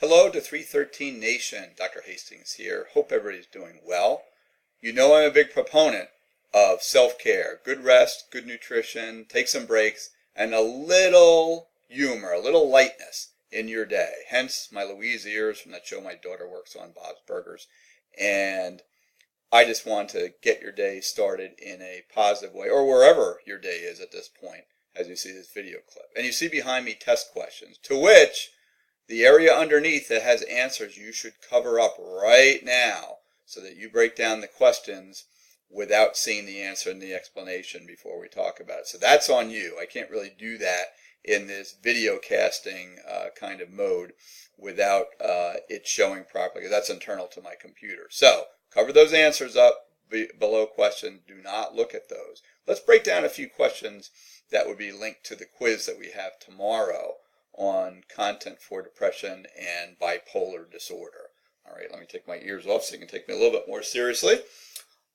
Hello to 313 Nation. Dr. Hastings here. Hope everybody's doing well. You know I'm a big proponent of self-care, good rest, good nutrition, take some breaks, and a little humor, a little lightness in your day. Hence my Louise ears from that show my daughter works on, Bob's Burgers. And I just want to get your day started in a positive way, or wherever your day is at this point, as you see this video clip. And you see behind me test questions, to which the area underneath that has answers you should cover up right now so that you break down the questions without seeing the answer and the explanation before we talk about it. So that's on you. I can't really do that in this video casting kind of mode without it showing properly. That's internal to my computer. So cover those answers up below question. Do not look at those. Let's break down a few questions that would be linked to the quiz that we have tomorrow on content for depression and bipolar disorder. All right, let me take my ears off so you can take me a little bit more seriously.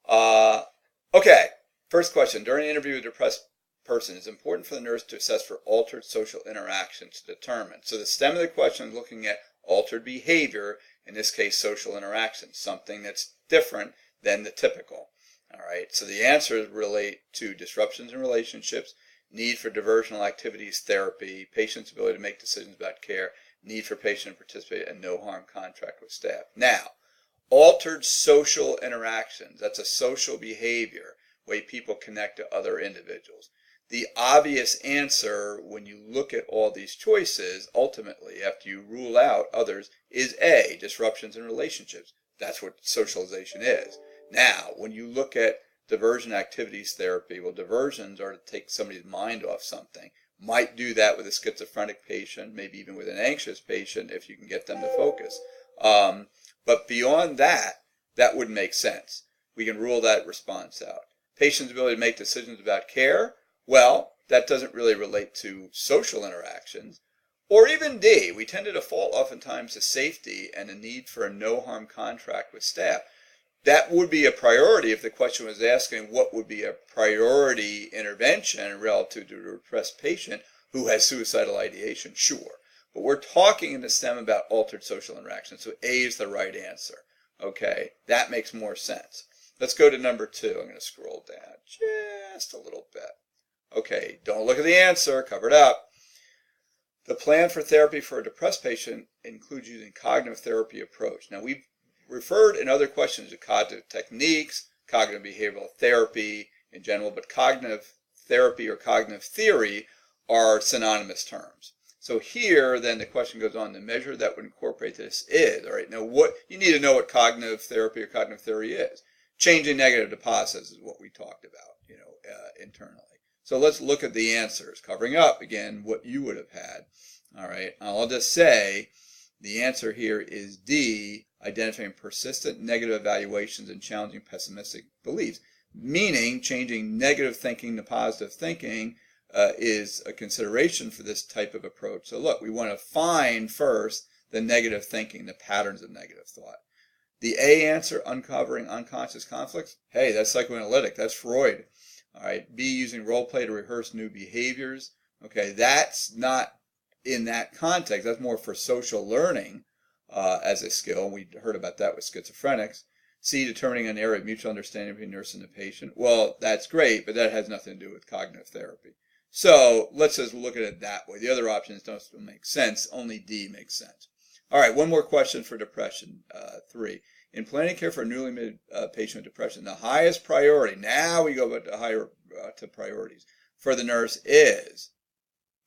Okay, first question. During an interview with a depressed person, it's important for the nurse to assess for altered social interactions to determine. So the stem of the question is looking at altered behavior, in this case social interactions, something that's different than the typical. All right, so the answers relate to disruptions in relationships, need for diversional activities therapy, patient's ability to make decisions about care, need for patient to participate, and no harm contract with staff. Now, altered social interactions, that's a social behavior, way people connect to other individuals. The obvious answer when you look at all these choices, ultimately, after you rule out others, is A, disruptions in relationships. That's what socialization is. Now, when you look at diversion activities therapy, well, diversions are to take somebody's mind off something. Might do that with a schizophrenic patient, maybe even with an anxious patient if you can get them to focus. But beyond that, that wouldn't make sense. We can rule that response out. Patient's ability to make decisions about care, well, that doesn't really relate to social interactions. Or even D, we tend to default oftentimes to safety and a need for a no-harm contract with staff. That would be a priority if the question was asking what would be a priority intervention relative to a depressed patient who has suicidal ideation, sure. But we're talking in the STEM about altered social interactions, so A is the right answer. Okay, that makes more sense. Let's go to number 2. I'm going to scroll down just a little bit. Okay, don't look at the answer, cover it up. The plan for therapy for a depressed patient includes using cognitive therapy approach. Now, we've referred in other questions to cognitive techniques, cognitive behavioral therapy in general, but cognitive therapy or cognitive theory are synonymous terms. So here, then the question goes on, the measure that would incorporate this is, all right, now what you need to know what cognitive therapy or cognitive theory is. Changing negative to positives is what we talked about, internally. So let's look at the answers, covering up, again, what you would have had. All right, I'll just say the answer here is D, identifying persistent negative evaluations and challenging pessimistic beliefs, meaning changing negative thinking to positive thinking is a consideration for this type of approach. So look, we want to find first the negative thinking, the patterns of negative thought. The A answer, uncovering unconscious conflicts, hey, that's psychoanalytic, that's Freud. All right, B, using role play to rehearse new behaviors. Okay, that's not in that context, that's more for social learning as a skill. We heard about that with schizophrenics. C, determining an area of mutual understanding between nurse and the patient. Well, that's great, but that has nothing to do with cognitive therapy. So let's just look at it that way. The other options don't make sense. Only D makes sense. All right, one more question for depression, 3. In planning care for a newly admitted patient with depression, the highest priority, now we go to higher to priorities, for the nurse is,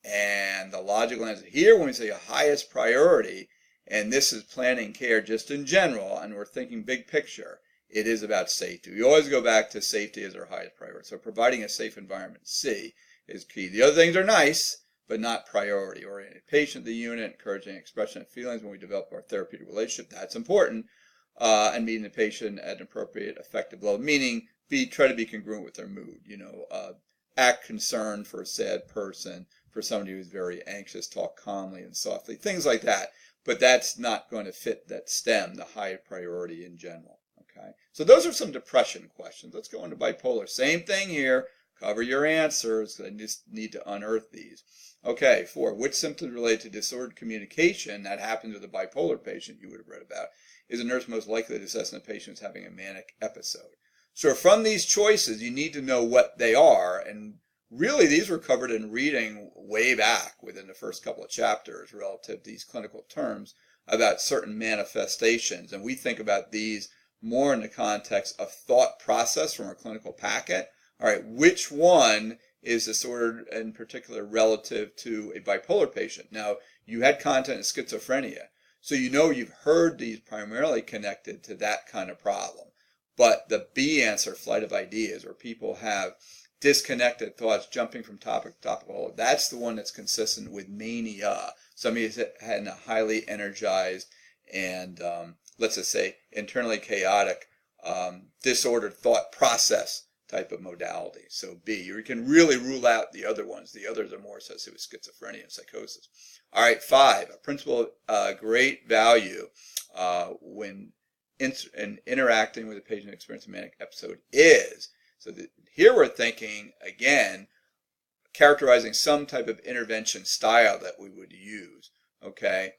and the logical answer here when we say a highest priority, and this is planning care just in general, and we're thinking big picture, it is about safety. We always go back to safety as our highest priority. So providing a safe environment, C, is key. The other things are nice, but not priority. Oriented patient, the unit, encouraging expression of feelings when we develop our therapeutic relationship, that's important. And meeting the patient at an appropriate, effective level, meaning try to be congruent with their mood. Act concerned for a sad person, for somebody who's very anxious, talk calmly and softly, things like that. But that's not going to fit that STEM, the high priority in general. Okay, so those are some depression questions. Let's go into bipolar. Same thing here. Cover your answers. I just need to unearth these. Okay, 4. Which symptoms related to disordered communication that happens with a bipolar patient you would have read about is a nurse most likely to assess in a patient as having a manic episode? So from these choices, you need to know what they are, and really these were covered in reading way back within the first couple of chapters relative to these clinical terms about certain manifestations, and we think about these more in the context of thought process from our clinical packet. All right, which one is disordered in particular relative to a bipolar patient? Now, you had content in schizophrenia, so you know you've heard these primarily connected to that kind of problem. But the B answer, flight of ideas, where people have disconnected thoughts jumping from topic to topic, that's the one that's consistent with mania. Somebody has had a highly energized and, let's just say, internally chaotic, disordered thought process type of modality. So B, you can really rule out the other ones. The others are more associated with schizophrenia and psychosis. All right, 5, a principle of great value when interacting with a patient experiencing a manic episode is, so that here we're thinking, again, characterizing some type of intervention style that we would use, okay?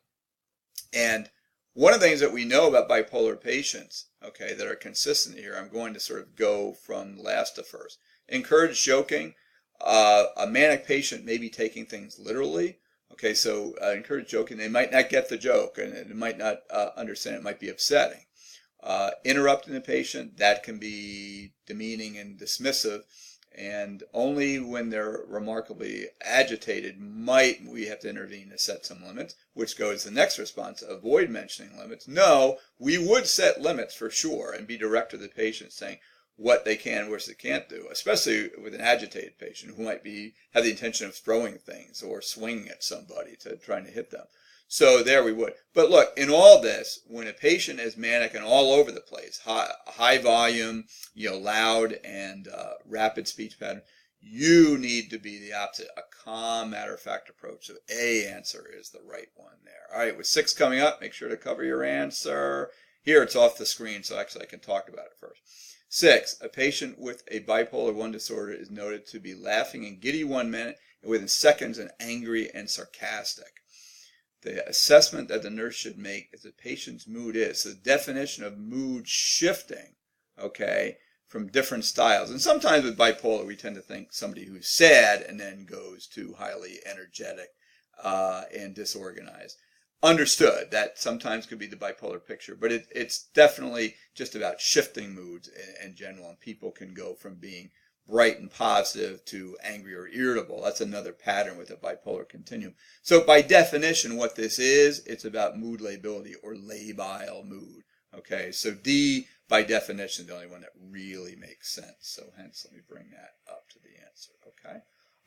And one of the things that we know about bipolar patients, okay, that are consistent here, I'm going to sort of go from last to first. Encourage joking. A manic patient may be taking things literally. Okay, so encourage joking. They might not get the joke, and they might not understand. It might be upsetting. Interrupting the patient, that can be demeaning and dismissive, and only when they're remarkably agitated might we have to intervene to set some limits, which goes to the next response: avoid mentioning limits. No, we would set limits for sure and be direct to the patient, saying what they can, which they can't do, especially with an agitated patient who might have the intention of throwing things or swinging at somebody to trying to hit them. So there we would. But look, in all this, when a patient is manic and all over the place, high volume, loud and rapid speech pattern, you need to be the opposite, a calm, matter-of-fact approach. So A answer is the right one there. All right, with 6 coming up, make sure to cover your answer. Here it's off the screen, so actually I can talk about it first. 6, a patient with a bipolar 1 disorder is noted to be laughing and giddy 1 minute, and within seconds and angry and sarcastic. The assessment that the nurse should make is the patient's mood is. So the definition of mood shifting, okay, from different styles. And sometimes with bipolar, we tend to think somebody who's sad and then goes to highly energetic and disorganized. Understood, that sometimes could be the bipolar picture, but it's definitely just about shifting moods in general, and people can go from being bright and positive to angry or irritable. That's another pattern with a bipolar continuum. So by definition, what this is, it's about mood lability or labile mood. Okay, so D, by definition, is the only one that really makes sense. So hence, let me bring that up to the answer. Okay.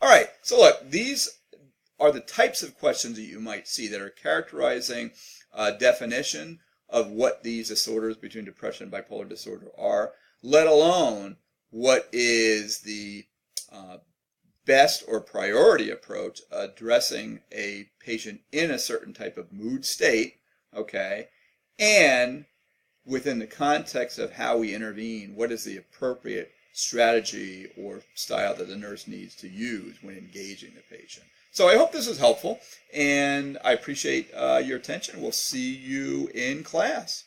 All right, so look, these are the types of questions that you might see that are characterizing definition of what these disorders between depression and bipolar disorder are, let alone what is the best or priority approach addressing a patient in a certain type of mood state, okay, and within the context of how we intervene, what is the appropriate strategy or style that the nurse needs to use when engaging the patient. So I hope this is helpful, and I appreciate your attention. We'll see you in class.